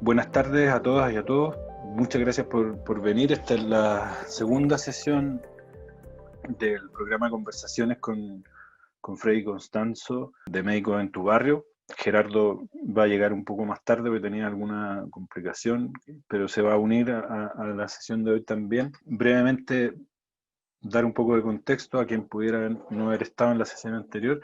Buenas tardes a todas y a todos. Muchas gracias por venir. Esta es la segunda sesión del programa Conversaciones con Freddy Constanzo de Médicos en tu Barrio. Gerardo va a llegar un poco más tarde porque tenía alguna complicación, pero se va a unir a la sesión de hoy también. Brevemente, dar un poco de contexto a quien pudiera no haber estado en la sesión anterior.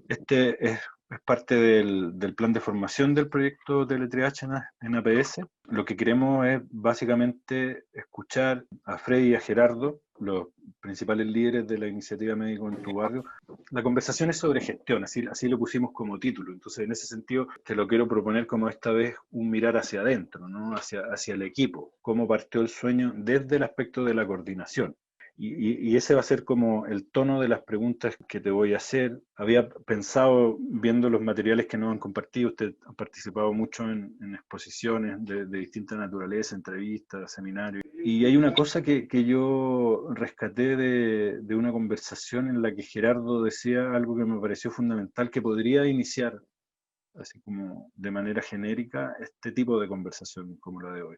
Este es parte del plan de formación del proyecto Teletriage en APS. Lo que queremos es básicamente escuchar a Freddy y a Gerardo, los principales líderes de la iniciativa Médico en tu Barrio. La conversación es sobre gestión, así lo pusimos como título. Entonces, en ese sentido, te lo quiero proponer como esta vez un mirar hacia adentro, ¿no? hacia el equipo, cómo partió el sueño desde el aspecto de la coordinación. Y ese va a ser como el tono de las preguntas que te voy a hacer. Había pensado, viendo los materiales que nos han compartido, usted ha participado mucho en exposiciones de distinta naturaleza, entrevistas, seminarios. Y hay una cosa que yo rescaté de una conversación en la que Gerardo decía algo que me pareció fundamental, que podría iniciar, así como de manera genérica, este tipo de conversación como la de hoy.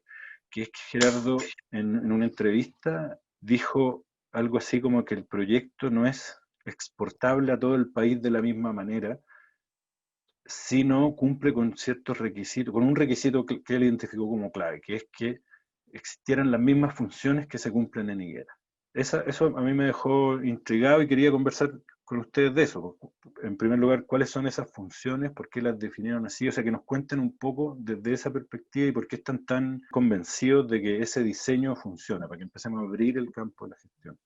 Que es que Gerardo en una entrevista dijo algo así como que el proyecto no es exportable a todo el país de la misma manera, si no cumple con ciertos requisitos, con un requisito que él identificó como clave, que es que existieran las mismas funciones que se cumplen en Higuera. Eso a mí me dejó intrigado y quería conversar con ustedes de eso. En primer lugar, ¿cuáles son esas funciones? ¿Por qué las definieron así? O sea, que nos cuenten un poco desde esa perspectiva y por qué están tan convencidos de que ese diseño funciona, para que empecemos a abrir el campo de la gestión.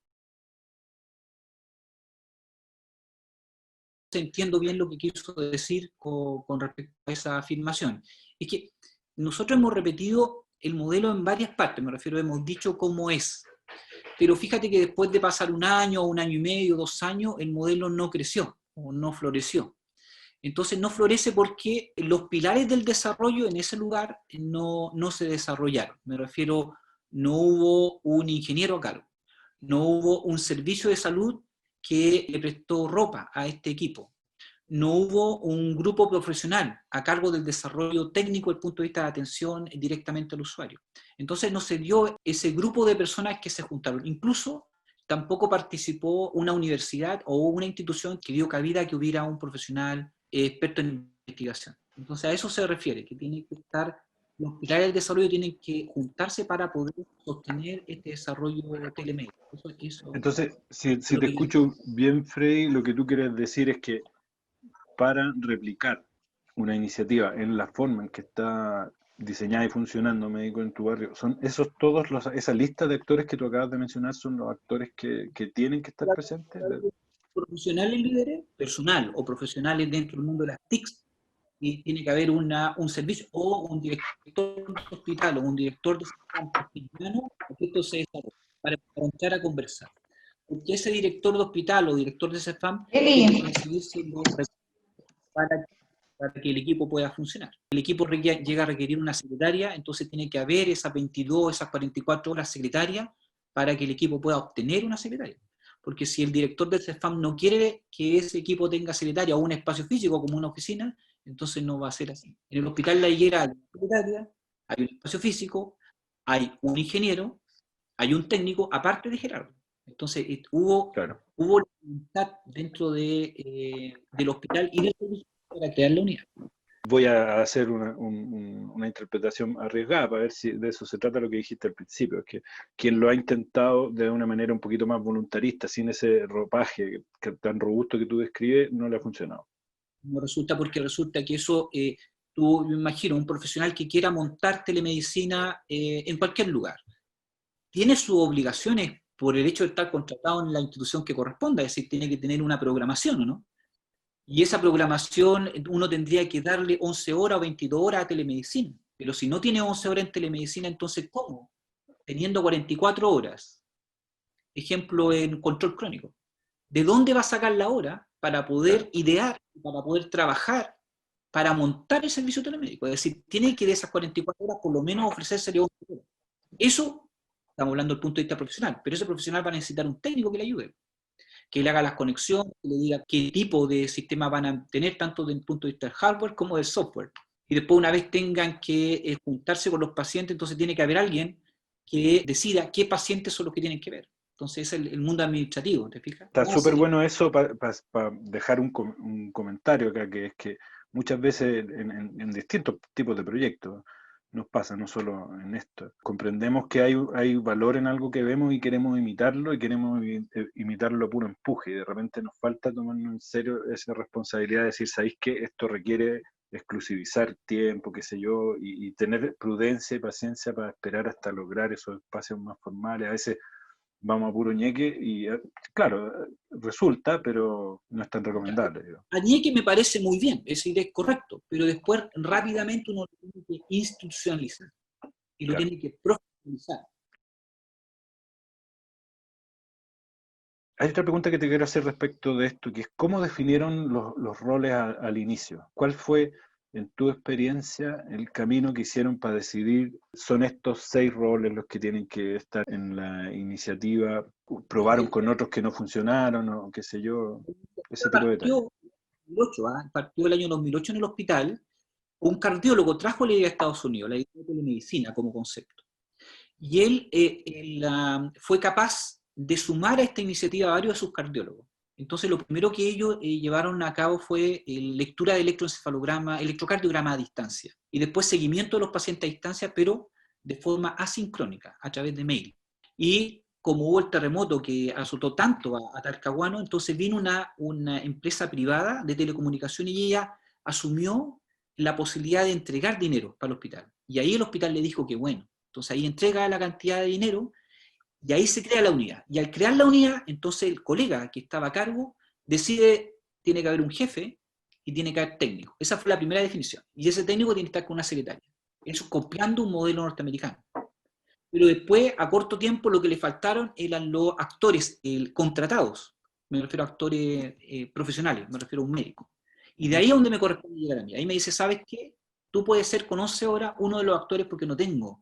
Entiendo bien lo que quiso decir con respecto a esa afirmación. Es que nosotros hemos repetido el modelo en varias partes, me refiero, hemos dicho cómo es, pero fíjate que después de pasar un año y medio, 2 años, el modelo no creció o no floreció. Entonces no florece porque los pilares del desarrollo en ese lugar no se desarrollaron. Me refiero, no hubo un ingeniero a cargo, no hubo un servicio de salud que le prestó ropa a este equipo, no hubo un grupo profesional a cargo del desarrollo técnico desde el punto de vista de atención directamente al usuario. Entonces no se dio ese grupo de personas que se juntaron. Incluso tampoco participó una universidad o una institución que dio cabida a que hubiera un profesional experto en investigación. Entonces a eso se refiere, que tiene que estar, los pilares del desarrollo tienen que juntarse para poder sostener este desarrollo telemédico. Entonces, Es si lo te que yo... escucho bien, Freddy, lo que tú quieres decir es que para replicar una iniciativa en la forma en que está diseñada y funcionando Médico en tu Barrio, son esos todos esa lista de actores que tú acabas de mencionar, son los actores que tienen que estar presentes. Profesionales líderes, personal o profesionales dentro del mundo de las TICs, y tiene que haber un servicio o un director de hospital o un director de campo para que esto se desarrolle, para entrar a conversar. Porque ese director de hospital o director de CEFAM tiene que recibirse los recursos para, para que el equipo pueda funcionar. El equipo llega a requerir una secretaria, entonces tiene que haber esas 22, esas 44 horas secretarias para que el equipo pueda obtener una secretaria. Porque si el director del CEFAM no quiere que ese equipo tenga secretaria o un espacio físico como una oficina, entonces no va a ser así. En el Hospital La Higuera hay una secretaria, hay un espacio físico, hay un ingeniero, hay un técnico, aparte de Gerardo. Entonces Claro. hubo voluntad dentro del hospital y del servicio para crear la unidad. Voy a hacer una interpretación arriesgada para ver si de eso se trata lo que dijiste al principio, es que quien lo ha intentado de una manera un poquito más voluntarista, sin ese ropaje tan robusto que tú describes, no le ha funcionado. No resulta porque resulta que eso, tú, me imagino, un profesional que quiera montar telemedicina en cualquier lugar, tiene sus obligaciones por el hecho de estar contratado en la institución que corresponda, es decir, tiene que tener una programación, ¿no? Y esa programación uno tendría que darle 11 horas o 22 horas a telemedicina. Pero si no tiene 11 horas en telemedicina, entonces ¿cómo? Teniendo 44 horas, ejemplo en control crónico. ¿De dónde va a sacar la hora para poder Claro. idear, para poder trabajar, para montar el servicio telemédico? Es decir, tiene que de esas 44 horas por lo menos ofrecerse 11 horas. Eso, estamos hablando del punto de vista profesional, pero ese profesional va a necesitar un técnico que le ayude, que le haga las conexiones, que le diga qué tipo de sistema van a tener, tanto desde el punto de vista del hardware como del software. y después una vez tengan que juntarse con los pacientes, entonces tiene que haber alguien que decida qué pacientes son los que tienen que ver. Entonces es el mundo administrativo, ¿te fijas? Está ¿Cómo súper se... bueno eso para dejar un comentario acá, que es que muchas veces en distintos tipos de proyectos nos pasa, no solo en esto. Comprendemos que hay valor en algo que vemos y queremos imitarlo, y queremos imitarlo a puro empuje, y de repente nos falta tomarnos en serio esa responsabilidad de decir, ¿sabéis qué? Esto requiere exclusivizar tiempo, qué sé yo, y tener prudencia y paciencia para esperar hasta lograr esos espacios más formales. A veces vamos a puro ñeque y, claro, resulta, pero no es tan recomendable, digo. A Ñeque me parece muy bien, es decir, es correcto, pero después rápidamente uno lo tiene que institucionalizar y lo Claro. tiene que profesionalizar. Hay otra pregunta que te quiero hacer respecto de esto, que es ¿cómo definieron los roles al inicio? ¿Cuál fue, en tu experiencia, el camino que hicieron para decidir son estos 6 roles los que tienen que estar en la iniciativa? ¿Probaron con otros que no funcionaron o qué sé yo? Ese tipo de detalles. Partió, 2008, partió el año 2008 en el hospital, un cardiólogo trajo la idea de Estados Unidos, la idea de telemedicina como concepto. Y él fue capaz de sumar a esta iniciativa a varios de sus cardiólogos. Entonces, lo primero que ellos llevaron a cabo fue lectura de electroencefalograma, electrocardiograma a distancia, y después seguimiento de los pacientes a distancia, pero de forma asincrónica, a través de mail. Y como hubo el terremoto que azotó tanto a Talcahuano, entonces vino una empresa privada de telecomunicación y ella asumió la posibilidad de entregar dinero para el hospital. Y ahí el hospital le dijo que bueno. Entonces ahí entrega la cantidad de dinero y ahí se crea la unidad. Y al crear la unidad, entonces el colega que estaba a cargo decide, tiene que haber un jefe y tiene que haber técnico. Esa fue la primera definición. Y ese técnico tiene que estar con una secretaria. Eso copiando un modelo norteamericano. Pero después, a corto tiempo, lo que le faltaron eran los actores contratados. Me refiero a actores profesionales, me refiero a un médico. Y de ahí es donde me corresponde llegar a mí. Ahí me dice, ¿sabes qué? Tú puedes ser con 11 horas uno de los actores porque no tengo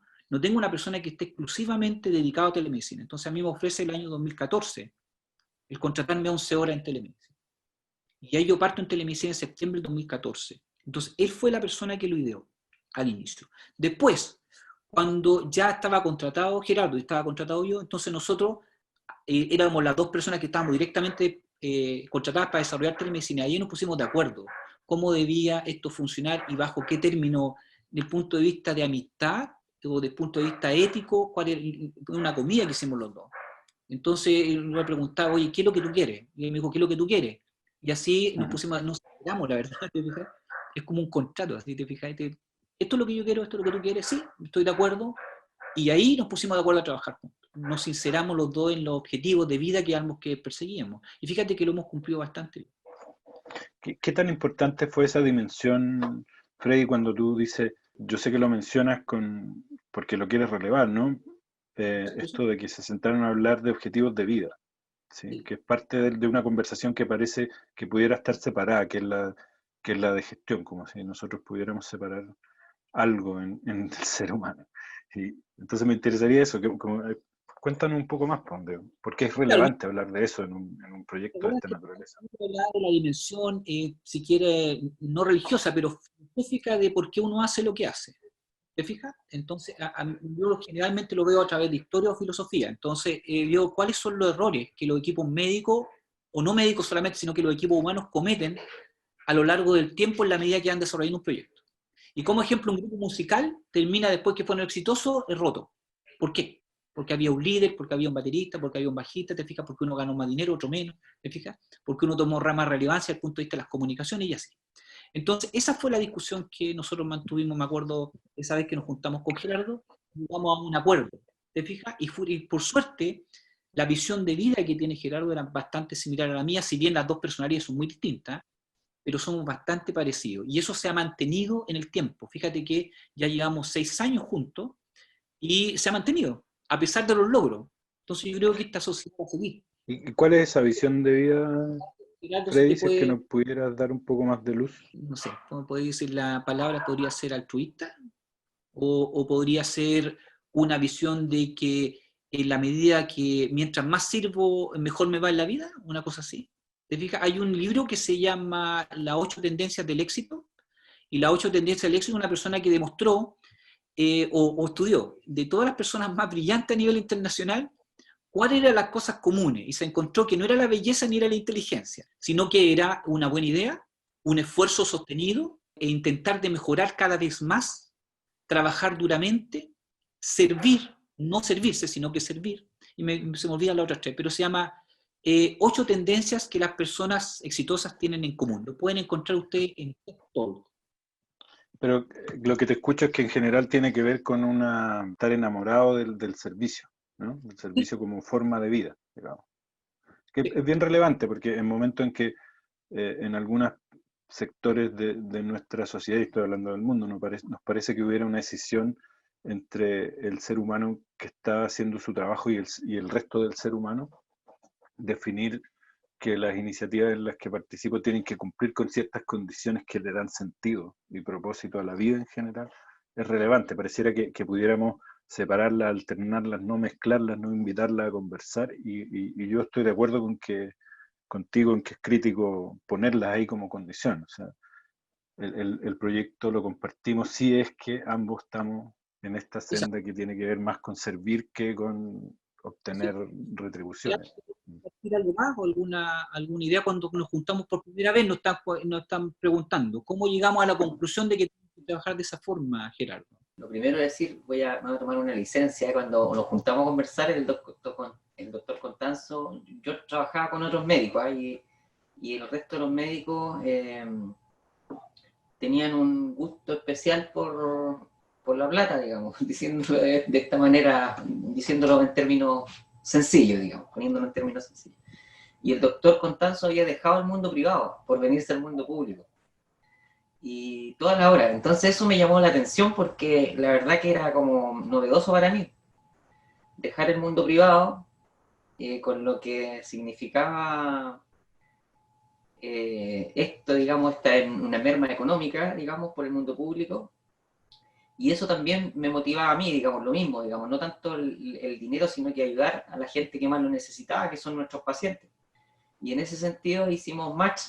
una persona que esté exclusivamente dedicada a telemedicina. Entonces a mí me ofrece el año 2014 el contratarme a 11 horas en telemedicina. Y ahí yo parto en telemedicina en septiembre del 2014. Entonces él fue la persona que lo ideó al inicio. Después, cuando ya estaba contratado Gerardo y estaba contratado yo, entonces nosotros éramos las dos personas que estábamos directamente contratadas para desarrollar telemedicina, y ahí nos pusimos de acuerdo cómo debía esto funcionar y bajo qué término, desde el punto de vista de amistad o desde el punto de vista ético, cuál era una comida que hicimos los dos. Entonces él me preguntaba, oye, ¿qué es lo que tú quieres? Y él me dijo, ¿qué es lo que tú quieres? Y así nos pusimos, nos separamos, la verdad, ¿te fijas? Es como un contrato, así te fijas, esto es lo que yo quiero, esto es lo que tú quieres, sí, estoy de acuerdo, y ahí nos pusimos de acuerdo a trabajar juntos. Nos sinceramos los dos en los objetivos de vida que perseguíamos. Y fíjate que lo hemos cumplido bastante bien. ¿Qué tan importante fue esa dimensión, Freddy, cuando tú dices, yo sé que lo mencionas porque lo quieres relevar, ¿no? Esto de que se sentaron a hablar de objetivos de vida, ¿sí? Sí. Que es parte de una conversación que parece que pudiera estar separada, que es la de gestión, como si nosotros pudiéramos separar algo en el ser humano. Y entonces me interesaría eso, cuéntanos un poco más, ¿por qué es Claro, relevante hablar de eso en un proyecto de esta naturaleza? hablar de la dimensión, si quiere, no religiosa, pero filosófica de por qué uno hace lo que hace. ¿Te fijas? Entonces, yo generalmente lo veo a través de historia o filosofía. Entonces, veo cuáles son los errores que los equipos médicos, o no médicos solamente, sino que los equipos humanos cometen a lo largo del tiempo en la medida que han desarrollado un proyecto. Y como ejemplo, un grupo musical termina después que fue exitoso, roto. ¿Por qué? Porque había un líder, porque había un baterista, porque había un bajista, ¿te fijas? Porque uno ganó más dinero, otro menos, ¿te fijas? Porque uno tomó más relevancia desde el punto de vista de las comunicaciones y así. Entonces, esa fue la discusión que nosotros mantuvimos, me acuerdo, esa vez que nos juntamos con Gerardo, llegamos a un acuerdo, ¿te fijas? Y por suerte, la visión de vida que tiene Gerardo era bastante similar a la mía, si bien las dos personalidades son muy distintas, pero somos bastante parecidos. Y eso se ha mantenido en el tiempo. Fíjate que ya llevamos 6 años juntos y se ha mantenido, a pesar de los logros. Entonces yo creo que esta sociedad va a seguir. ¿Y cuál es esa visión de vida, Gerardo, si te Freddy, si es que puede, nos pudieras dar un poco más de luz? no sé, ¿cómo puede decir la palabra? Podría ser altruista, o podría ser una visión de que en la medida que mientras más sirvo, mejor me va en la vida, una cosa así. ¿Te fijas? Hay un libro que se llama Las 8 tendencias del éxito, Y las 8 tendencias del éxito es una persona que demostró o estudió de todas las personas más brillantes a nivel internacional cuáles eran las cosas comunes, y se encontró que no era la belleza ni era la inteligencia, sino que era una buena idea, un esfuerzo sostenido e intentar de mejorar cada vez más, trabajar duramente, servir, no servirse, sino que servir. Y se me olvidan las otras 3, pero se llama 8 tendencias que las personas exitosas tienen en común. Lo pueden encontrar ustedes en todo. Pero lo que te escucho es que en general tiene que ver con estar enamorado del servicio, ¿no? El servicio como forma de vida, digamos. Que Sí. es bien relevante porque en momentos en que en algunos sectores de nuestra sociedad, y estoy hablando del mundo, nos parece que hubiera una decisión entre el ser humano que está haciendo su trabajo y el resto del ser humano, definir que las iniciativas en las que participo tienen que cumplir con ciertas condiciones que le dan sentido y propósito a la vida en general, es relevante. Pareciera que pudiéramos separarlas, alternarlas, no mezclarlas, no invitarlas a conversar, y yo estoy de acuerdo contigo en que es crítico ponerlas ahí como condición. O sea, el proyecto lo compartimos si es que ambos estamos en esta senda que tiene que ver más con servir que con obtener retribuciones. ¿Compartir algo más o alguna idea? Cuando nos juntamos por primera vez nos están preguntando, ¿cómo llegamos a la conclusión de que tenemos que trabajar de esa forma, Gerardo? Lo primero es decir, me voy a tomar una licencia. Cuando nos juntamos a conversar, el doctor Constanzo, yo trabajaba con otros médicos, y el resto de los médicos tenían un gusto especial por la plata, digamos, diciéndolo de esta manera, diciéndolo en términos sencillos, digamos, poniéndolo en términos sencillos. Y el doctor Constanzo había dejado el mundo privado por venirse al mundo público. Y toda la hora. Entonces eso me llamó la atención porque la verdad que era como novedoso para mí. Dejar el mundo privado, con lo que significaba esto, digamos, una merma económica, digamos, por el mundo público. Y eso también me motivaba a mí, digamos, lo mismo, digamos, no tanto el dinero, sino que ayudar a la gente que más lo necesitaba, que son nuestros pacientes. Y en ese sentido hicimos match,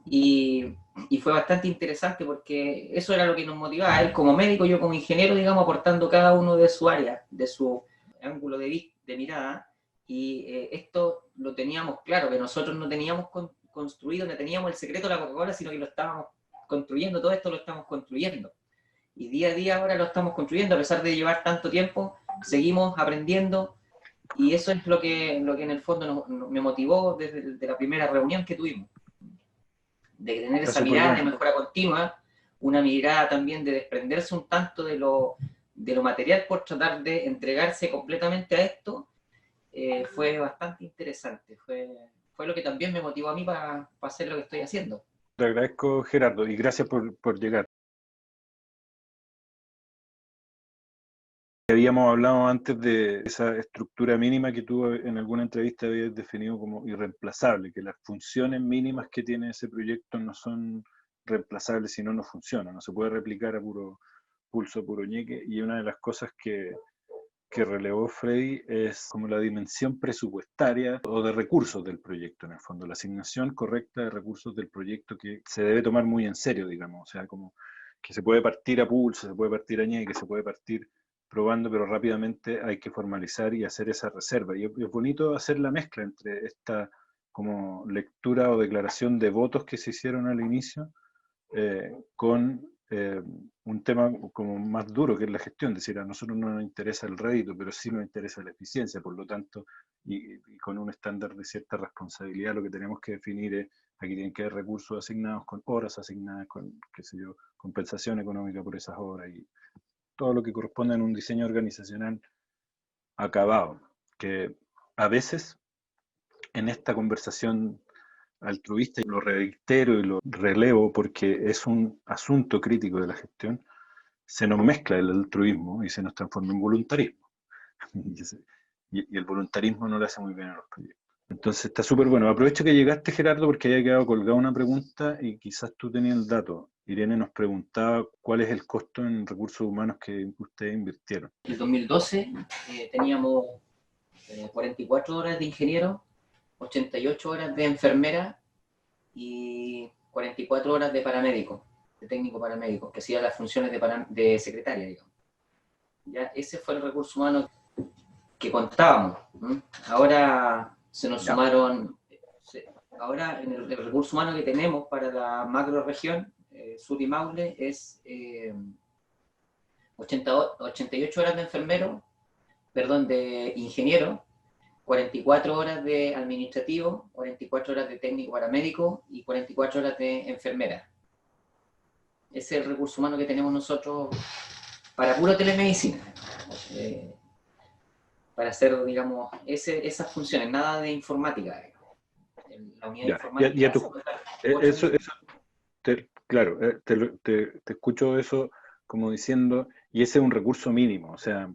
y fue bastante interesante porque eso era lo que nos motivaba, él como médico, yo como ingeniero, digamos, aportando cada uno de su área, de su ángulo de mirada, y esto lo teníamos claro, que nosotros no teníamos construido, no teníamos el secreto de la Coca-Cola, sino que lo estábamos construyendo, todo esto lo estamos construyendo. Y día a día ahora lo estamos construyendo, a pesar de llevar tanto tiempo, seguimos aprendiendo, y eso es lo que en el fondo me motivó desde la primera reunión que tuvimos. De tener esa mirada de mejora continua, una mirada también de desprenderse un tanto de lo material por tratar de entregarse completamente a esto, fue bastante interesante. Fue lo que también me motivó a mí para hacer lo que estoy haciendo. Te agradezco, Gerardo, y gracias por llegar. Habíamos hablado antes de esa estructura mínima que tú en alguna entrevista habías definido como irreemplazable, que las funciones mínimas que tiene ese proyecto no son reemplazables, si no funciona, no se puede replicar a puro pulso, puro ñeque. Y una de las cosas que relevó Freddy es como la dimensión presupuestaria o de recursos del proyecto, en el fondo, la asignación correcta de recursos del proyecto, que se debe tomar muy en serio, digamos. O sea, como que se puede partir a pulso, se puede partir a ñeque, se puede partir probando, pero rápidamente hay que formalizar y hacer esa reserva. Y es bonito hacer la mezcla entre esta como lectura o declaración de votos que se hicieron al inicio, con un tema como más duro, que es la gestión. Es decir, a nosotros no nos interesa el rédito, pero sí nos interesa la eficiencia. Por lo tanto, y con un estándar de cierta responsabilidad, lo que tenemos que definir es: aquí tienen que haber recursos asignados, con horas asignadas, con, qué sé yo, compensación económica por esas horas, y todo lo que corresponde en un diseño organizacional acabado, que a veces en esta conversación altruista, y lo reitero y lo relevo porque es un asunto crítico de la gestión, se nos mezcla el altruismo y se nos transforma en voluntarismo. Y el voluntarismo no le hace muy bien a los proyectos. Entonces está súper bueno. Aprovecho que llegaste, Gerardo, porque había quedado colgada una pregunta y quizás tú tenías el dato. Irene nos preguntaba cuál es el costo en recursos humanos que ustedes invirtieron. En el 2012 teníamos 44 horas de ingeniero, 88 horas de enfermera y 44 horas de paramédico. de técnico paramédico, que hacía las funciones de secretaria, digamos. ¿Ya? Ese fue el recurso humano que contábamos. Ahora se nos sumaron, ahora en el recurso humano que tenemos para la macro-región, Sur y Maule, es 88 horas de enfermero, perdón, de ingeniero, 44 horas de administrativo, 44 horas de técnico paramédico y 44 horas de enfermera. Ese es el recurso humano que tenemos nosotros para puro telemedicina. Para hacer, digamos, esas funciones, nada de informática. La unidad informática. Claro, te escucho eso como diciendo, y ese es un recurso mínimo, o sea,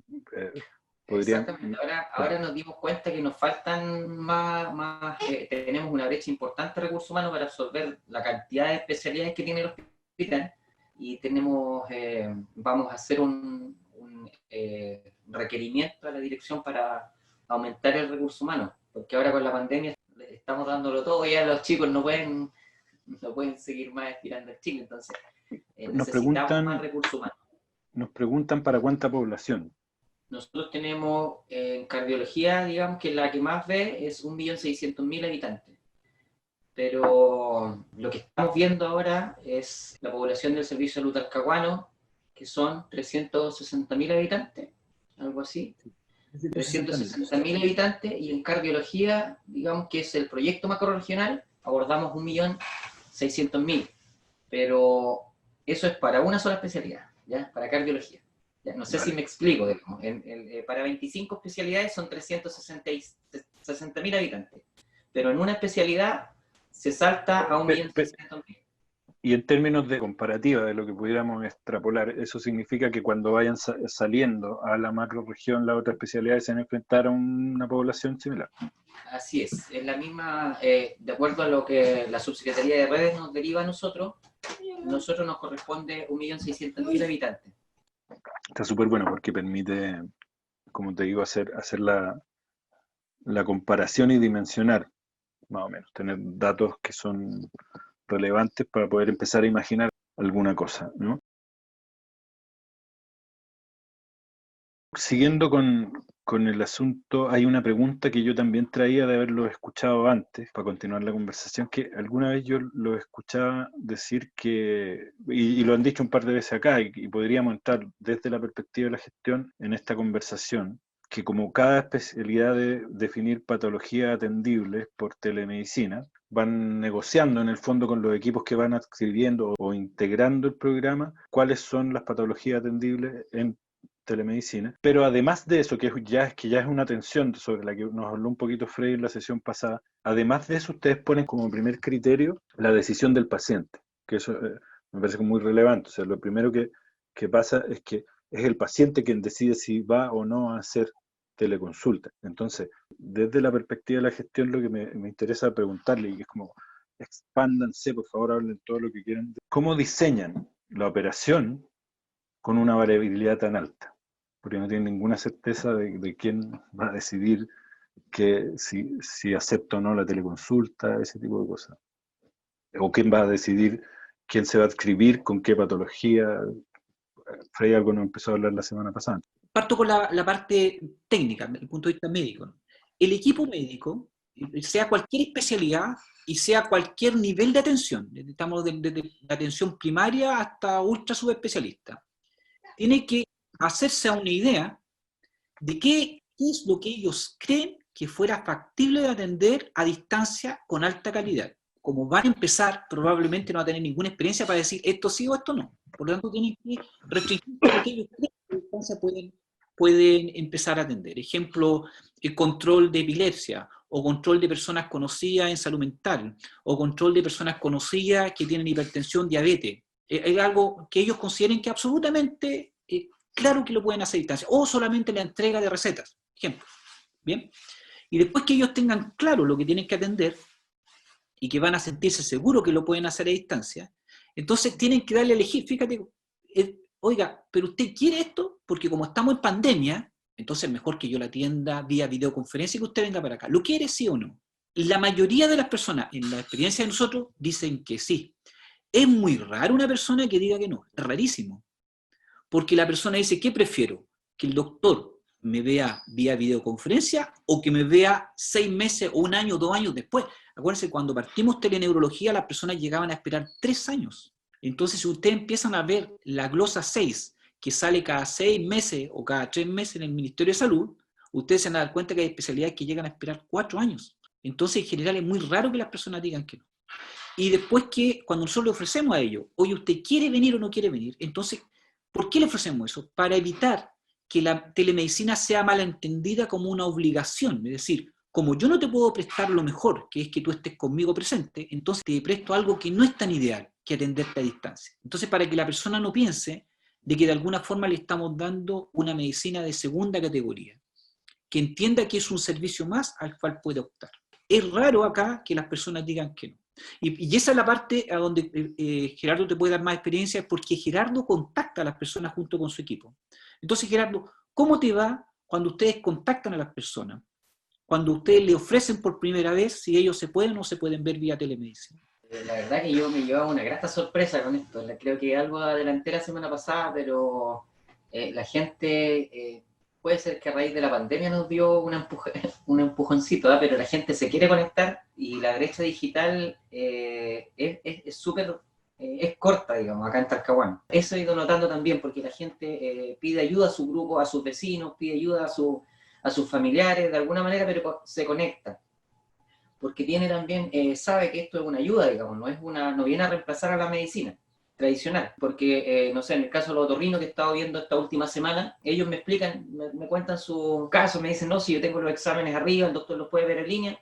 exactamente. Ahora nos dimos cuenta que nos faltan tenemos una brecha importante de recursos humanos para absorber la cantidad de especialidades que tiene el hospital, y vamos a hacer un requerimiento a la dirección para aumentar el recurso humano, porque ahora con la pandemia estamos dándolo todo, ya los chicos no pueden seguir más estirando el chicle, entonces necesitamos más recursos humanos. Nos preguntan para cuánta población. Nosotros tenemos en cardiología, digamos que la que más ve es 1.600.000 habitantes. Pero lo que estamos viendo ahora es la población del Servicio de Salud Talcahuano, que son 360.000 habitantes, algo así. 360.000 habitantes, y en cardiología, digamos que es el proyecto macrorregional, abordamos 1.600.000. Pero eso es para una sola especialidad, ¿ya? Para cardiología. ¿Ya? No sé si me explico, digamos. Para 25 especialidades son 360.000 habitantes. Pero en una especialidad se salta a 1.600.000. Y en términos de comparativa de lo que pudiéramos extrapolar, eso significa que cuando vayan saliendo a la macrorregión, las otras especialidades se van a enfrentar a una población similar. Así es la misma, de acuerdo a lo que la Subsecretaría de Redes nos deriva a nosotros nos corresponde 1.600.000 habitantes. Está súper bueno porque permite, como te digo, hacer la comparación y dimensionar, más o menos, tener datos que son relevantes para poder empezar a imaginar alguna cosa, ¿no? Siguiendo con el asunto, hay una pregunta que yo también traía de haberlo escuchado antes, para continuar la conversación, que alguna vez yo lo escuchaba decir que, y lo han dicho un par de veces acá, y podríamos entrar desde la perspectiva de la gestión en esta conversación, que como cada especialidad de definir patologías atendibles por telemedicina, van negociando en el fondo con los equipos que van adscribiendo o integrando el programa cuáles son las patologías atendibles en telemedicina, pero además de eso, que ya es una tensión sobre la que nos habló un poquito Frey en la sesión pasada, además de eso ustedes ponen como primer criterio la decisión del paciente, que eso me parece muy relevante. O sea, lo primero que pasa es que es el paciente quien decide si va o no a hacer teleconsulta. Entonces, desde la perspectiva de la gestión, lo que me interesa preguntarle, y que es como, expándanse, por favor, hablen todo lo que quieran, ¿cómo diseñan la operación con una variabilidad tan alta? Porque no tienen ninguna certeza de quién va a decidir que si acepta o no la teleconsulta, ese tipo de cosas. O quién va a decidir quién se va a adscribir con qué patología. Frey algo nos empezó a hablar la semana pasada. Parto con la parte técnica, desde el punto de vista médico. El equipo médico, sea cualquier especialidad y sea cualquier nivel de atención, estamos desde la atención primaria hasta ultra subespecialista, tiene que hacerse a una idea de qué es lo que ellos creen que fuera factible de atender a distancia con alta calidad. Como van a empezar, probablemente no va a tener ninguna experiencia para decir esto sí o esto no. Por lo tanto, tienen que restringir lo que ellos creen que a distancia pueden empezar a atender. Ejemplo, el control de epilepsia, o control de personas conocidas en salud mental, o control de personas conocidas que tienen hipertensión, diabetes. Es algo que ellos consideren que absolutamente claro que lo pueden hacer a distancia, o solamente la entrega de recetas, ejemplo. Bien, y después que ellos tengan claro lo que tienen que atender y que van a sentirse seguros que lo pueden hacer a distancia, entonces tienen que darle a elegir. Fíjate, oiga, pero usted quiere esto, porque como estamos en pandemia, entonces mejor que yo la atienda vía videoconferencia y que usted venga para acá. ¿Lo quiere, sí o no? La mayoría de las personas, en la experiencia de nosotros, dicen que sí. Es muy raro una persona que diga que no, es rarísimo. Porque la persona dice, ¿qué prefiero? ¿Que el doctor me vea vía videoconferencia o que me vea 6 meses o 1 año, 2 años después? Acuérdense, cuando partimos teleneurología, las personas llegaban a esperar 3 años. Entonces, si ustedes empiezan a ver la glosa 6, que sale cada 6 meses o cada 3 meses en el Ministerio de Salud, ustedes se van a dar cuenta que hay especialidades que llegan a esperar 4 años. Entonces, en general, es muy raro que las personas digan que no. Y después que, cuando nosotros le ofrecemos a ellos, oye, ¿usted quiere venir o no quiere venir? Entonces, ¿por qué le ofrecemos eso? Para evitar que la telemedicina sea malentendida como una obligación. Es decir, como yo no te puedo prestar lo mejor, que es que tú estés conmigo presente, entonces te presto algo que no es tan ideal que atenderte a distancia. Entonces, para que la persona no piense de que de alguna forma le estamos dando una medicina de segunda categoría, que entienda que es un servicio más al cual puede optar. Es raro acá que las personas digan que no. Y esa es la parte a donde Gerardo te puede dar más experiencia, porque Gerardo contacta a las personas junto con su equipo. Entonces, Gerardo, ¿cómo te va cuando ustedes contactan a las personas? Cuando ustedes le ofrecen por primera vez si ellos se pueden o se pueden ver vía telemedicina. La verdad que yo me llevaba una grata sorpresa con esto. Creo que algo adelanté la semana pasada, pero la gente, puede ser que a raíz de la pandemia nos dio un empujoncito, ¿eh? Pero la gente se quiere conectar y la brecha digital es súper, es corta, digamos, acá en Talcahuano. Eso he ido notando también porque la gente pide ayuda a su grupo, a sus vecinos, pide ayuda a sus familiares, de alguna manera, pero se conecta. Porque tiene también, sabe que esto es una ayuda, digamos, no viene a reemplazar a la medicina tradicional, porque, no sé, en el caso de los otorrinos que he estado viendo esta última semana, ellos me explican, me cuentan su caso, me dicen, no, si yo tengo los exámenes arriba, el doctor los puede ver en línea.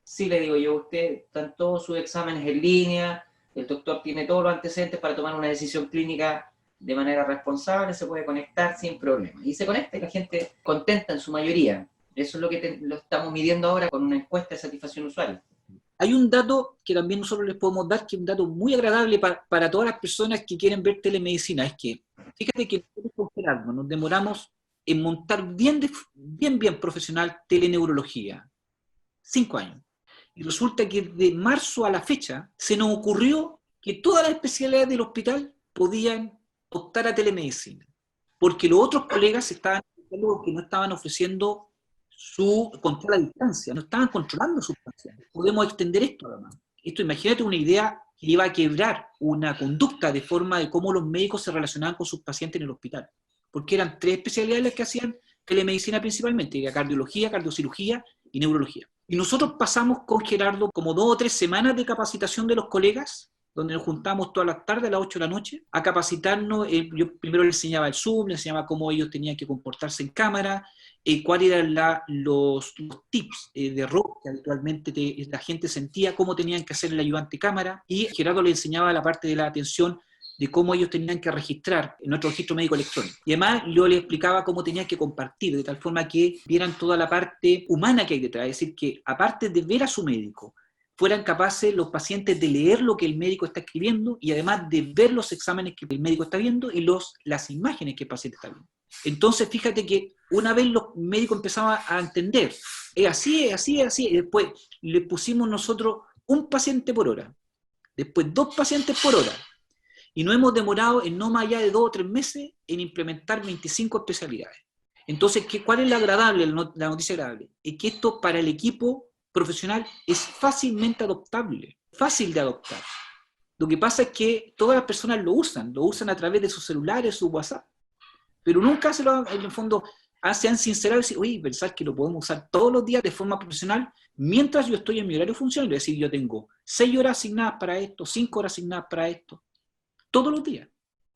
Sí, le digo yo, usted, están todos sus exámenes en línea, el doctor tiene todos los antecedentes para tomar una decisión clínica de manera responsable, se puede conectar sin problema. Y se conecta y la gente contenta en su mayoría. Eso es lo que lo estamos midiendo ahora con una encuesta de satisfacción usuaria. Hay un dato que también nosotros les podemos dar, que es un dato muy agradable para todas las personas que quieren ver telemedicina. Es que, fíjate que nosotros con Gerardo nos demoramos en montar bien profesional teleneurología. 5 años. Y resulta que de marzo a la fecha se nos ocurrió que todas las especialidades del hospital podían optar a telemedicina. Porque los otros colegas estaban que no estaban ofreciendo su control a distancia, no estaban controlando sus pacientes. Podemos extender esto además. Esto, imagínate una idea que iba a quebrar una conducta de forma de cómo los médicos se relacionaban con sus pacientes en el hospital. Porque eran 3 especialidades las que hacían telemedicina principalmente, que era cardiología, cardiocirugía y neurología. Y nosotros pasamos con Gerardo como 2 o 3 semanas de capacitación de los colegas, donde nos juntamos todas las tardes a las 8 de la noche a capacitarnos. Yo primero les enseñaba el Zoom, les enseñaba cómo ellos tenían que comportarse en cámara, cuáles eran los tips de error que habitualmente la gente sentía, cómo tenían que hacer el ayudante cámara, y Gerardo les enseñaba la parte de la atención, de cómo ellos tenían que registrar en nuestro registro médico electrónico. Y además yo les explicaba cómo tenían que compartir, de tal forma que vieran toda la parte humana que hay detrás, es decir, que aparte de ver a su médico, fueran capaces los pacientes de leer lo que el médico está escribiendo y además de ver los exámenes que el médico está viendo y las imágenes que el paciente está viendo. Entonces, fíjate que una vez los médicos empezaban a entender, es así, y después le pusimos nosotros 1 paciente por hora, después 2 pacientes por hora, y nos hemos demorado en no más allá de 2 o 3 meses en implementar 25 especialidades. Entonces, ¿cuál es la noticia agradable? Es que esto para el equipo profesional es fácilmente adoptable, fácil de adoptar. Lo que pasa es que todas las personas lo usan a través de sus celulares, su WhatsApp, pero nunca en el fondo se han sincerado y decir, oye, pensar que lo podemos usar todos los días de forma profesional mientras yo estoy en mi horario funcional. Es decir, yo tengo 6 horas asignadas para esto, 5 horas asignadas para esto, todos los días.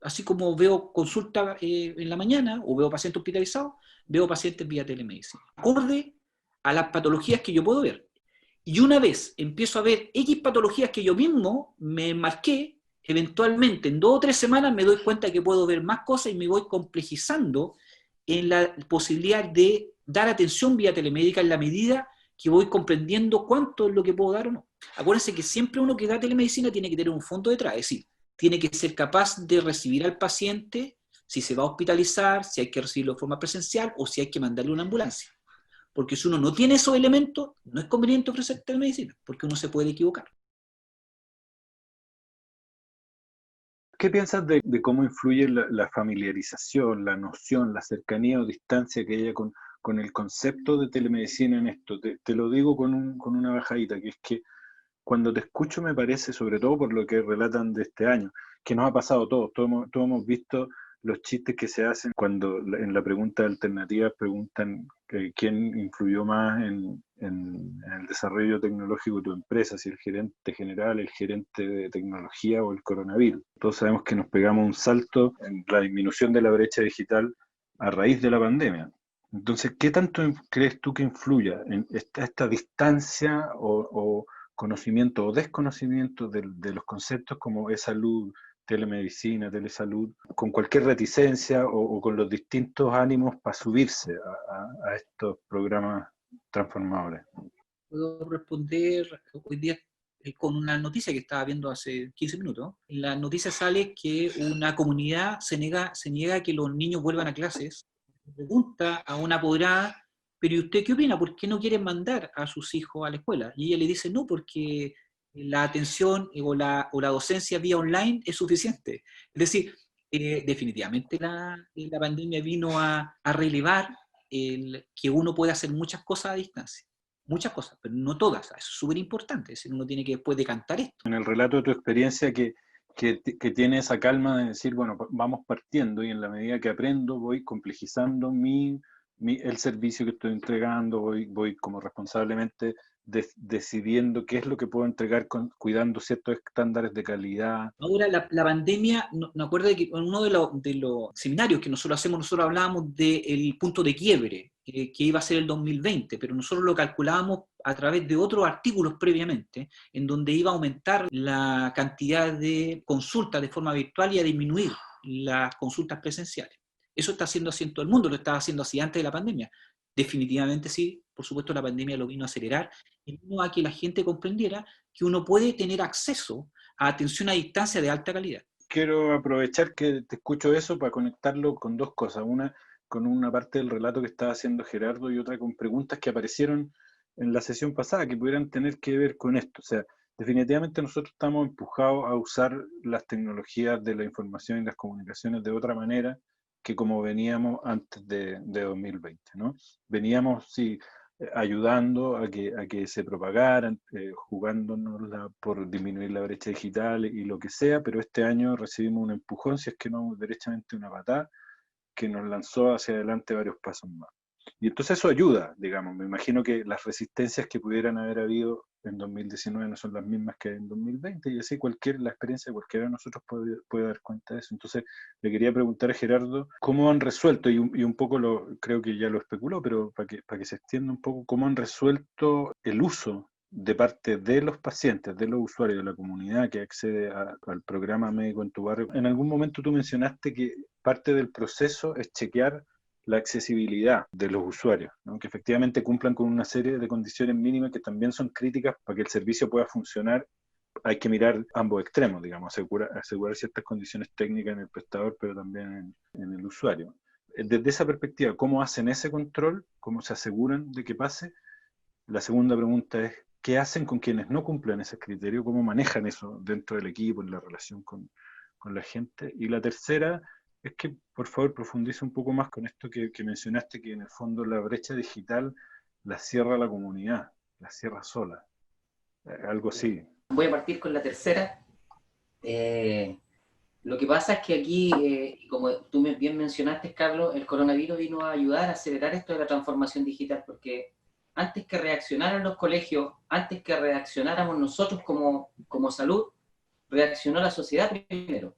Así como veo consulta en la mañana o veo pacientes hospitalizados, veo pacientes vía telemedicina. Acorde a las patologías que yo puedo ver. Y una vez empiezo a ver X patologías que yo mismo me marqué, eventualmente en 2 o 3 semanas me doy cuenta que puedo ver más cosas y me voy complejizando en la posibilidad de dar atención vía telemédica en la medida que voy comprendiendo cuánto es lo que puedo dar o no. Acuérdense que siempre uno que da telemedicina tiene que tener un fondo detrás, es decir, tiene que ser capaz de recibir al paciente si se va a hospitalizar, si hay que recibirlo de forma presencial o si hay que mandarle una ambulancia. Porque si uno no tiene esos elementos, no es conveniente ofrecer telemedicina, porque uno se puede equivocar. ¿Qué piensas de cómo influye la familiarización, la noción, la cercanía o distancia que haya con el concepto de telemedicina en esto? Te lo digo con una bajadita, que es que cuando te escucho me parece, sobre todo por lo que relatan de este año, que nos ha pasado a todos, todos hemos visto los chistes que se hacen cuando en la pregunta alternativa preguntan quién influyó más en el desarrollo tecnológico de tu empresa, si el gerente general, el gerente de tecnología o el coronavirus. Todos sabemos que nos pegamos un salto en la disminución de la brecha digital a raíz de la pandemia. Entonces, ¿qué tanto crees tú que influya en esta distancia o conocimiento o desconocimiento de los conceptos como e-salud, telemedicina, telesalud, con cualquier reticencia o con los distintos ánimos para subirse a estos programas transformadores? Puedo responder hoy día con una noticia que estaba viendo hace 15 minutos. En la noticia sale que una comunidad se niega a que los niños vuelvan a clases. Pregunta a una apoderada, pero ¿y usted qué opina? ¿Por qué no quieren mandar a sus hijos a la escuela? Y ella le dice, no, porque la atención o la docencia vía online es suficiente. Es decir, definitivamente la pandemia vino a relevar que uno puede hacer muchas cosas a distancia. Muchas cosas, pero no todas. Eso es súper importante. Uno tiene que después decantar esto. En el relato de tu experiencia que tiene esa calma de decir, bueno, vamos partiendo y en la medida que aprendo voy complejizando el servicio que estoy entregando, voy como responsablemente decidiendo qué es lo que puedo entregar cuidando ciertos estándares de calidad. Ahora, la pandemia, me acuerdo de que en uno de los seminarios que nosotros hacemos, nosotros hablábamos del punto de quiebre, que iba a ser el 2020, pero nosotros lo calculábamos a través de otros artículos previamente, en donde iba a aumentar la cantidad de consultas de forma virtual y a disminuir las consultas presenciales. Eso está haciendo así en todo el mundo, lo estaba haciendo así antes de la pandemia. Definitivamente sí, por supuesto la pandemia lo vino a acelerar y vino a que la gente comprendiera que uno puede tener acceso a atención a distancia de alta calidad. Quiero aprovechar que te escucho eso para conectarlo con dos cosas. Una, con una parte del relato que estaba haciendo Gerardo y otra con preguntas que aparecieron en la sesión pasada que pudieran tener que ver con esto. O sea, definitivamente nosotros estamos empujados a usar las tecnologías de la información y las comunicaciones de otra manera que como veníamos antes de 2020, ¿no? Veníamos, sí, ayudando a que se propagaran, jugándonos por disminuir la brecha digital y lo que sea, pero este año recibimos un empujón, si es que no derechamente una patada, que nos lanzó hacia adelante varios pasos más. Y entonces eso ayuda, digamos. Me imagino que las resistencias que pudieran haber habido en 2019 no son las mismas que en 2020, y así la experiencia de cualquiera de nosotros puede dar cuenta de eso. Entonces le quería preguntar a Gerardo cómo han resuelto, y un poco creo que ya lo especuló, pero para que se extienda un poco, cómo han resuelto el uso de parte de los pacientes, de los usuarios, de la comunidad que accede al programa Médico en tu Barrio. En algún momento tú mencionaste que parte del proceso es chequear la accesibilidad de los usuarios, ¿no? Que efectivamente cumplan con una serie de condiciones mínimas que también son críticas para que el servicio pueda funcionar. Hay que mirar ambos extremos, digamos, asegurar ciertas condiciones técnicas en el prestador, pero también en el usuario. Desde esa perspectiva, ¿cómo hacen ese control? ¿Cómo se aseguran de que pase? La segunda pregunta es, ¿qué hacen con quienes no cumplen ese criterio? ¿Cómo manejan eso dentro del equipo, en la relación con la gente? Y la tercera es que, por favor, profundice un poco más con esto que mencionaste, que en el fondo la brecha digital la cierra la comunidad, la cierra sola. Algo así. Voy a partir con la tercera. Lo que pasa es que aquí, como tú bien mencionaste, Carlos, el coronavirus vino a ayudar a acelerar esto de la transformación digital, porque antes que reaccionaran los colegios, antes que reaccionáramos nosotros como salud, reaccionó la sociedad primero.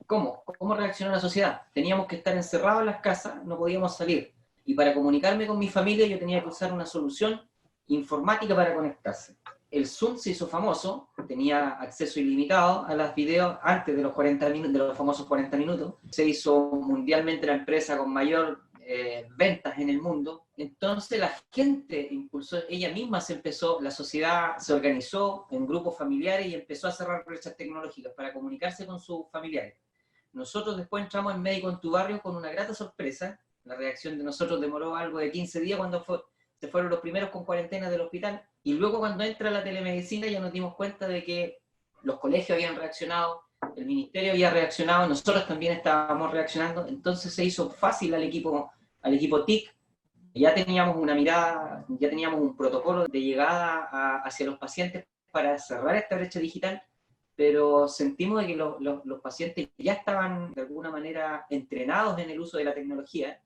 ¿Cómo? ¿Cómo reaccionó la sociedad? Teníamos que estar encerrados en las casas, no podíamos salir. Y para comunicarme con mi familia yo tenía que usar una solución informática para conectarse. El Zoom se hizo famoso, tenía acceso ilimitado a los videos antes de los 40 minutos, de los famosos 40 minutos. Se hizo mundialmente la empresa con mayor ventas en el mundo. Entonces la gente impulsó, ella misma la sociedad se organizó en grupos familiares y empezó a cerrar brechas tecnológicas para comunicarse con sus familiares. Nosotros después entramos en Médico en tu Barrio con una grata sorpresa. La reacción de nosotros demoró algo de 15 días cuando se fueron los primeros con cuarentena del hospital. Y luego cuando entra la telemedicina ya nos dimos cuenta de que los colegios habían reaccionado, el ministerio había reaccionado, nosotros también estábamos reaccionando, entonces se hizo fácil al equipo TIC. Ya teníamos una mirada, ya teníamos un protocolo de llegada hacia los pacientes para cerrar esta brecha digital, pero sentimos de que los pacientes ya estaban de alguna manera entrenados en el uso de la tecnología,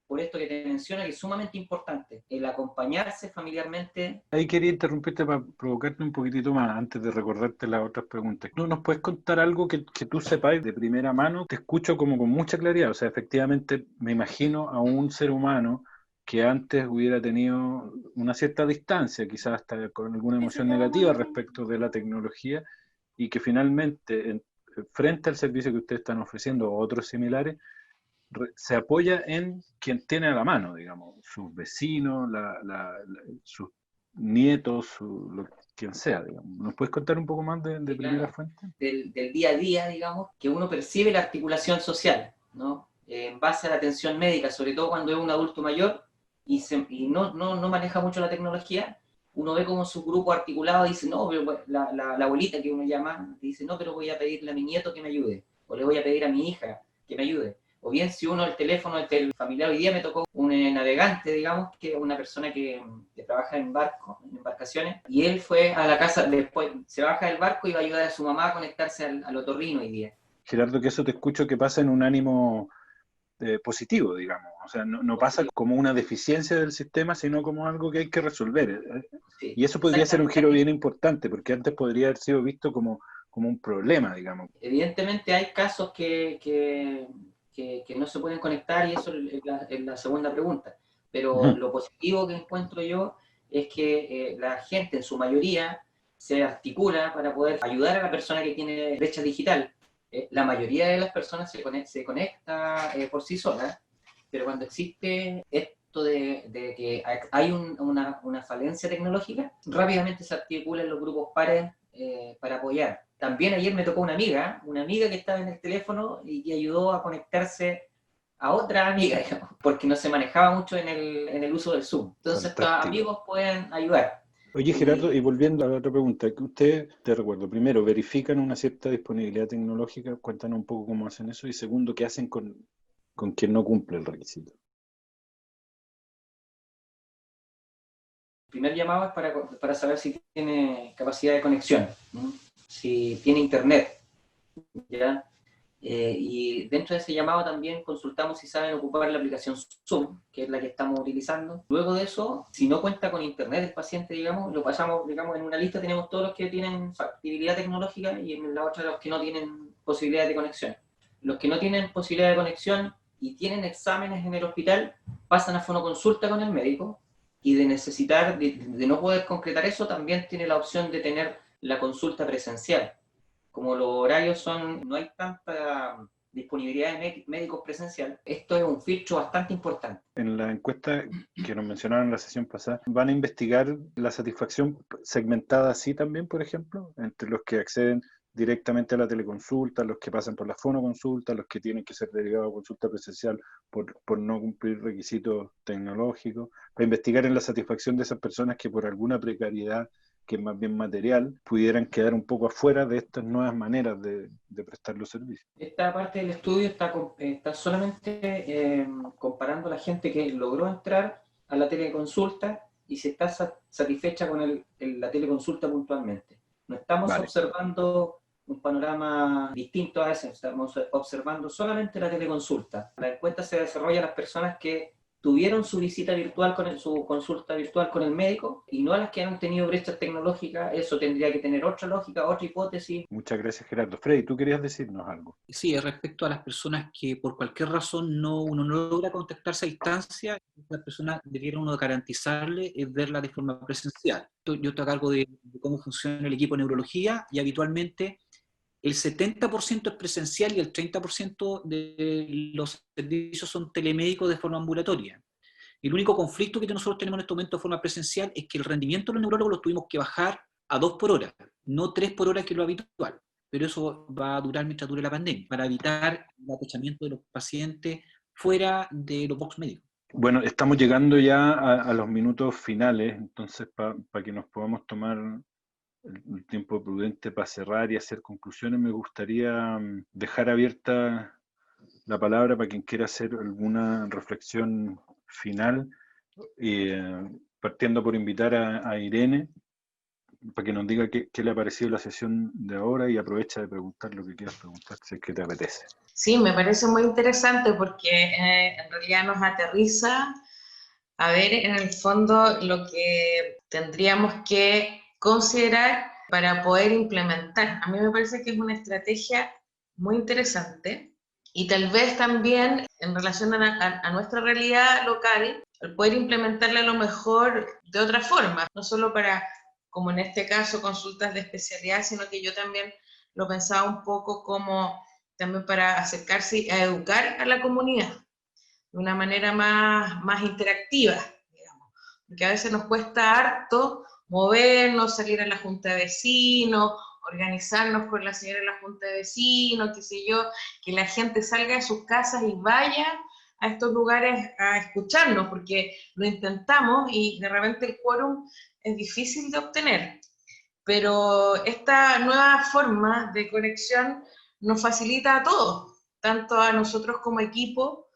por esto que te menciono, que es sumamente importante, el acompañarse familiarmente. Ahí quería interrumpirte para provocarte un poquitito más antes de recordarte las otras preguntas. ¿No nos puedes contar algo que tú sepáis de primera mano? Te escucho como con mucha claridad, o sea, efectivamente me imagino a un ser humano que antes hubiera tenido una cierta distancia, quizás hasta con alguna emoción negativa respecto de la tecnología, y que finalmente, frente al servicio que ustedes están ofreciendo o otros similares, se apoya en quien tiene a la mano, digamos, sus vecinos, sus nietos, quien sea, digamos. ¿Nos puedes contar un poco más de primera fuente? Del día a día, digamos, que uno percibe la articulación social, ¿no? En base a la atención médica, sobre todo cuando es un adulto mayor y no maneja mucho la tecnología, uno ve como su grupo articulado dice, no, pero la abuelita que uno llama, dice, no, pero voy a pedirle a mi nieto que me ayude, o le voy a pedir a mi hija que me ayude. O bien si uno el teléfono, el familiar, hoy día me tocó un navegante, digamos, que es una persona que trabaja en embarcaciones, y él fue a la casa, después se baja del barco y va a ayudar a su mamá a conectarse al otorrino hoy día. Gerardo, que eso te escucho que pasa en un ánimo positivo, digamos. O sea, no pasa como una deficiencia del sistema, sino como algo que hay que resolver. Sí, Y eso podría ser un giro bien importante, porque antes podría haber sido visto como un problema, digamos. Evidentemente hay casos que no se pueden conectar, y eso es la segunda pregunta. Pero lo positivo que encuentro yo es que la gente en su mayoría se articula para poder ayudar a la persona que tiene brecha digital. La mayoría de las personas se conecta por sí sola, pero cuando existe esto de que hay una falencia tecnológica, rápidamente se articulan los grupos pares para apoyar. También ayer me tocó una amiga que estaba en el teléfono y que ayudó a conectarse a otra amiga, digamos, porque no se manejaba mucho en el uso del Zoom. Entonces, estos amigos pueden ayudar. Oye, Gerardo, y volviendo a la otra pregunta, que ustedes, te recuerdo, primero, verifican una cierta disponibilidad tecnológica, cuéntanos un poco cómo hacen eso, y segundo, ¿qué hacen con quien no cumple el requisito? El primer llamado es para saber si tiene capacidad de conexión, ¿no? Si tiene internet, ¿ya? Y dentro de ese llamado también consultamos si saben ocupar la aplicación Zoom, que es la que estamos utilizando. Luego de eso, si no cuenta con internet el paciente, digamos, lo pasamos, digamos, en una lista tenemos todos los que tienen factibilidad tecnológica y en la otra los que no tienen posibilidad de conexión. Los que no tienen posibilidad de conexión y tienen exámenes en el hospital pasan a fonoconsulta con el médico, y de necesitar, de no poder concretar eso, también tiene la opción de tener la consulta presencial. Como los horarios no hay tanta disponibilidad de médicos presencial, esto es un filtro bastante importante. En la encuesta que nos mencionaron en la sesión pasada, ¿van a investigar la satisfacción segmentada así también, por ejemplo, entre los que acceden directamente a la teleconsulta, los que pasan por la fonoconsulta, los que tienen que ser derivados a consulta presencial por no cumplir requisitos tecnológicos, para investigar en la satisfacción de esas personas que por alguna precariedad, que es más bien material, pudieran quedar un poco afuera de estas nuevas maneras de prestar los servicios? Esta parte del estudio está solamente comparando a la gente que logró entrar a la teleconsulta y si está satisfecha con la teleconsulta puntualmente. No estamos observando un panorama distinto a ese, estamos observando solamente la teleconsulta. La encuesta se desarrolla a las personas que tuvieron su visita virtual su consulta virtual con el médico, y no a las que han tenido brechas tecnológicas. Eso tendría que tener otra lógica, otra hipótesis. Muchas gracias, Gerardo. Freddy, ¿tú querías decirnos algo? Sí, respecto a las personas que por cualquier razón uno no logra contactarse a distancia, las personas debieron uno garantizarle verla de forma presencial. Yo estoy a cargo de cómo funciona el equipo de neurología, y habitualmente el 70% es presencial y el 30% de los servicios son telemédicos de forma ambulatoria. El único conflicto que nosotros tenemos en este momento de forma presencial es que el rendimiento de los neurólogos lo tuvimos que bajar a 2 por hora, no 3 por hora, que es lo habitual. Pero eso va a durar mientras dure la pandemia, para evitar el aprovechamiento de los pacientes fuera de los box médicos. Bueno, estamos llegando ya a los minutos finales, entonces para que nos podamos tomar el tiempo prudente para cerrar y hacer conclusiones, me gustaría dejar abierta la palabra para quien quiera hacer alguna reflexión final, partiendo por invitar a Irene, para que nos diga qué le ha parecido la sesión de ahora y aprovecha de preguntar lo que quieras preguntar, si es que te apetece. Sí, me parece muy interesante porque en realidad nos aterriza a ver en el fondo lo que tendríamos que considerar para poder implementar. A mí me parece que es una estrategia muy interesante y tal vez también en relación a nuestra realidad local, el poder implementarla a lo mejor de otra forma, no solo para, como en este caso, consultas de especialidad, sino que yo también lo pensaba un poco como también para acercarse a educar a la comunidad de una manera más interactiva, digamos, porque a veces nos cuesta harto movernos, salir a la junta de vecinos, organizarnos con la señora de la junta de vecinos, qué sé yo, que la gente salga de sus casas y vaya a estos lugares a escucharnos, porque lo intentamos y de repente el quórum es difícil de obtener. Pero esta nueva forma de conexión nos facilita a todos, tanto a nosotros como equipo,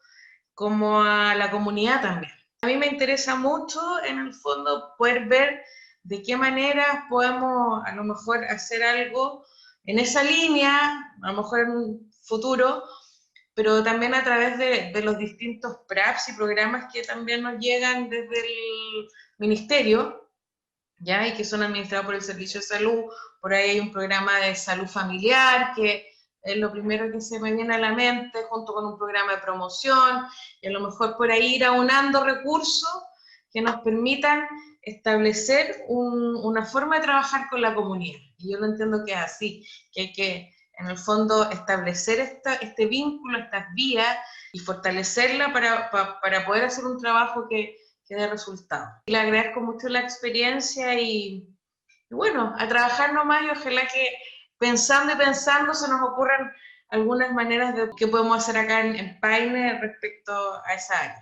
como a la comunidad también. A mí me interesa mucho, en el fondo, poder ver de qué manera podemos a lo mejor hacer algo en esa línea, a lo mejor en un futuro, pero también a través de los distintos PRAPs y programas que también nos llegan desde el ministerio, ¿ya? Y que son administrados por el Servicio de Salud. Por ahí hay un programa de salud familiar que es lo primero que se me viene a la mente, junto con un programa de promoción, y a lo mejor por ahí ir aunando recursos que nos permitan establecer una forma de trabajar con la comunidad. Y yo lo entiendo que es así, que hay que, en el fondo, establecer este vínculo, estas vías, y fortalecerla para poder hacer un trabajo que dé resultados. Le agradezco mucho la experiencia y bueno, a trabajar nomás y ojalá que pensando y pensando se nos ocurran algunas maneras de qué podemos hacer acá en Paine respecto a esa área.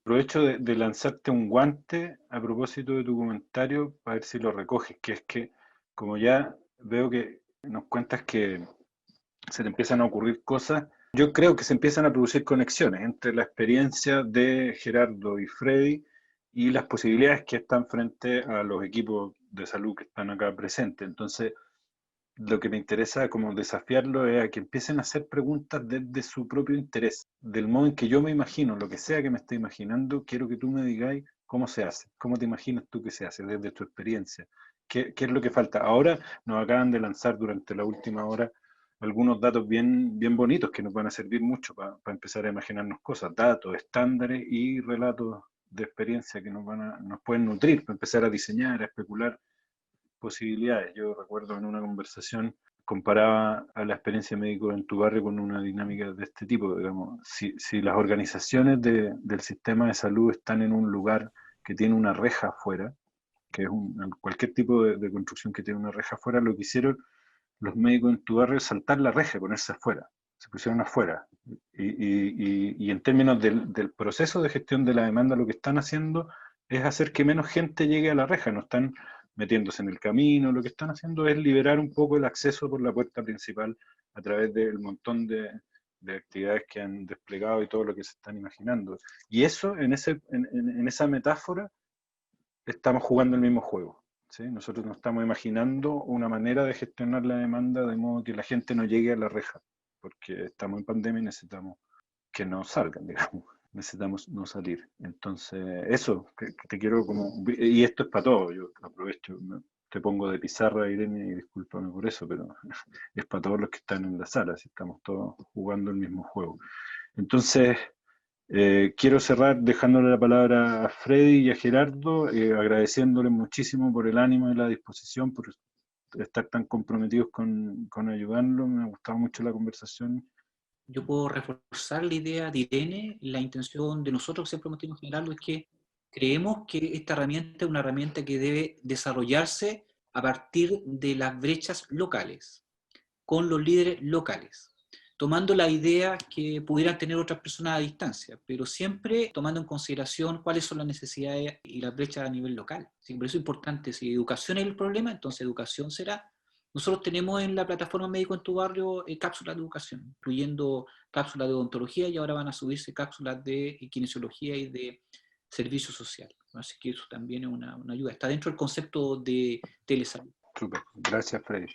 Aprovecho de lanzarte un guante a propósito de tu comentario para ver si lo recoges, que es que como ya veo que nos cuentas que se te empiezan a ocurrir cosas, yo creo que se empiezan a producir conexiones entre la experiencia de Gerardo y Freddy y las posibilidades que están frente a los equipos de salud que están acá presentes. Entonces, lo que me interesa como desafiarlo es a que empiecen a hacer preguntas desde su propio interés, del modo en que yo me imagino, lo que sea que me esté imaginando, quiero que tú me digáis cómo se hace, cómo te imaginas tú que se hace desde tu experiencia, qué es lo que falta. Ahora nos acaban de lanzar durante la última hora algunos datos bien bonitos que nos van a servir mucho para empezar a imaginarnos cosas, datos, estándares y relatos de experiencia que nos pueden nutrir para empezar a diseñar, a especular posibilidades. Yo recuerdo en una conversación comparaba a la experiencia médica en tu barrio con una dinámica de este tipo, digamos, si las organizaciones del sistema de salud están en un lugar que tiene una reja afuera, que es cualquier tipo de construcción que tiene una reja afuera, lo que hicieron los médicos en tu barrio es saltar la reja, ponerse afuera, se pusieron afuera. Y en términos del proceso de gestión de la demanda, lo que están haciendo es hacer que menos gente llegue a la reja, no están metiéndose en el camino, lo que están haciendo es liberar un poco el acceso por la puerta principal a través del montón de actividades que han desplegado y todo lo que se están imaginando. Y eso, en esa metáfora, estamos jugando el mismo juego. ¿Sí? Nosotros nos estamos imaginando una manera de gestionar la demanda de modo que la gente no llegue a la reja, porque estamos en pandemia y necesitamos que no salgan, digamos, necesitamos no salir. Entonces, eso, que te quiero como, y esto es para todo, yo aprovecho, te pongo de pizarra, Irene, y discúlpame por eso, pero es para todos los que están en la sala, si estamos todos jugando el mismo juego. Entonces, quiero cerrar dejándole la palabra a Freddy y a Gerardo, agradeciéndoles muchísimo por el ánimo y la disposición, por estar tan comprometidos con ayudarnos. Me ha gustado mucho la conversación. Yo puedo reforzar la idea de Irene. La intención de nosotros, siempre hemos tenido Gerardo, es que creemos que esta herramienta es una herramienta que debe desarrollarse a partir de las brechas locales, con los líderes locales. tomando la idea que pudieran tener otras personas a distancia, pero siempre tomando en consideración cuáles son las necesidades y las brechas a nivel local. Así que por eso es importante, si educación es el problema, entonces educación será. Nosotros tenemos en la plataforma Médico en tu Barrio cápsulas de educación, incluyendo cápsulas de odontología, y ahora van a subirse cápsulas de kinesiología y de servicio social. Así que eso también es una ayuda. Está dentro del concepto de telesalud. Súper. Gracias, Freddy.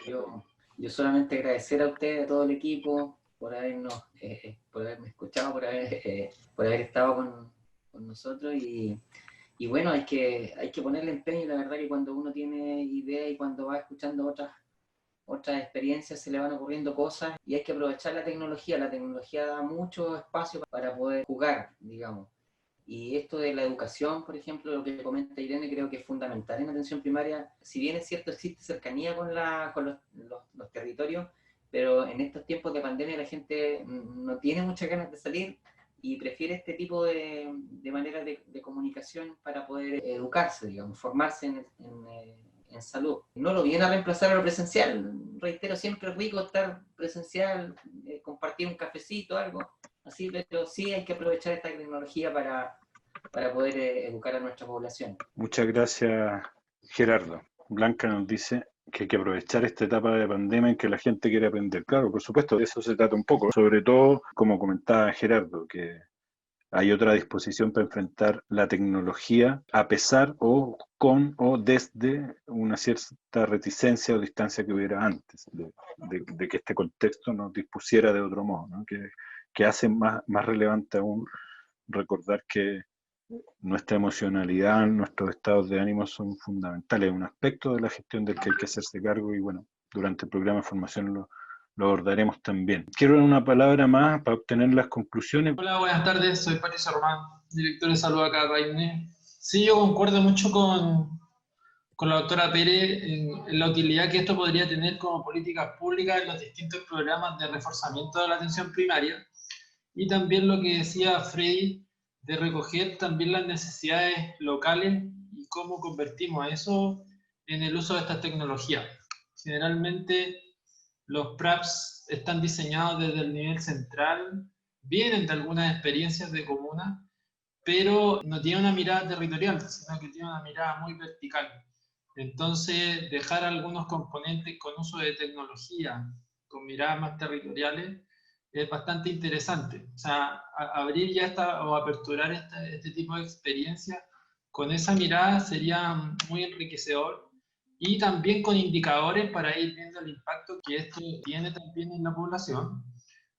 Yo solamente agradecer a ustedes, a todo el equipo, por haberme escuchado, por haber estado con nosotros, y bueno, hay que ponerle empeño, y la verdad que cuando uno tiene ideas y cuando va escuchando otras experiencias se le van ocurriendo cosas, y hay que aprovechar la tecnología da mucho espacio para poder jugar, digamos. Y esto de la educación, por ejemplo, lo que comenta Irene, creo que es fundamental en atención primaria. Si bien es cierto, existe cercanía con los territorios, pero en estos tiempos de pandemia la gente no tiene muchas ganas de salir y prefiere este tipo de maneras de comunicación para poder educarse, digamos, formarse en salud. No lo viene a reemplazar a lo presencial. Reitero, siempre es rico estar presencial, compartir un cafecito, algo así, pero sí hay que aprovechar esta tecnología para poder educar a nuestra población. Muchas gracias, Gerardo. Blanca nos dice que hay que aprovechar esta etapa de pandemia en que la gente quiere aprender. Claro, por supuesto, de eso se trata un poco. Sobre todo, como comentaba Gerardo, que hay otra disposición para enfrentar la tecnología a pesar o con o desde una cierta reticencia o distancia que hubiera antes de que este contexto nos dispusiera de otro modo, ¿no? Que hace más relevante aún recordar que nuestra emocionalidad, nuestros estados de ánimo son fundamentales, un aspecto de la gestión del que hay que hacerse cargo, y bueno, durante el programa de formación lo abordaremos también. Quiero una palabra más para obtener las conclusiones. Hola, buenas tardes, soy Patricio Román, director de salud acá de Paine. Sí, yo concuerdo mucho con la doctora Pérez en la utilidad que esto podría tener como políticas públicas en los distintos programas de reforzamiento de la atención primaria, y también lo que decía Freddy, de recoger también las necesidades locales y cómo convertimos eso en el uso de estas tecnologías. Generalmente los PRAPs están diseñados desde el nivel central, vienen de algunas experiencias de comuna, pero no tienen una mirada territorial, sino que tienen una mirada muy vertical. Entonces, dejar algunos componentes con uso de tecnología, con miradas más territoriales, es bastante interesante. O sea, abrir ya o aperturar este tipo de experiencias con esa mirada sería muy enriquecedor, y también con indicadores para ir viendo el impacto que esto tiene también en la población,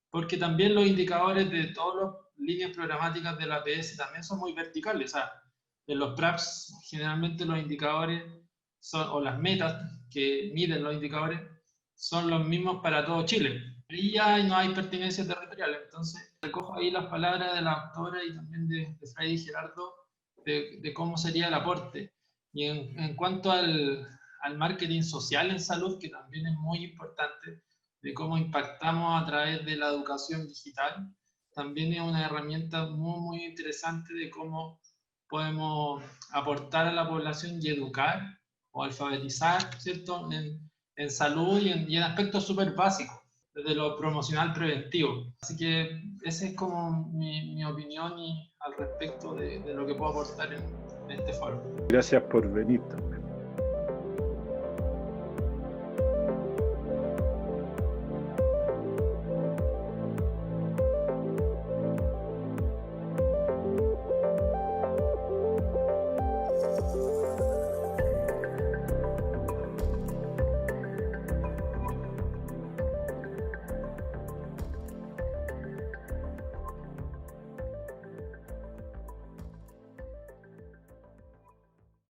porque también los indicadores de todas las líneas programáticas de la APS también son muy verticales. O sea, en los PRAPs generalmente los indicadores o las metas que miden los indicadores son los mismos para todo Chile. Y ya no hay pertinencia territorial. Entonces, recojo ahí las palabras de la doctora y también de Freddy y Gerardo de cómo sería el aporte. Y en cuanto al marketing social en salud, que también es muy importante, de cómo impactamos a través de la educación digital, también es una herramienta muy, muy interesante de cómo podemos aportar a la población y educar o alfabetizar, ¿cierto?, en salud y en aspectos súper básicos, desde lo promocional preventivo. Así que esa es como mi opinión al respecto de lo que puedo aportar en este foro. Gracias por venir también.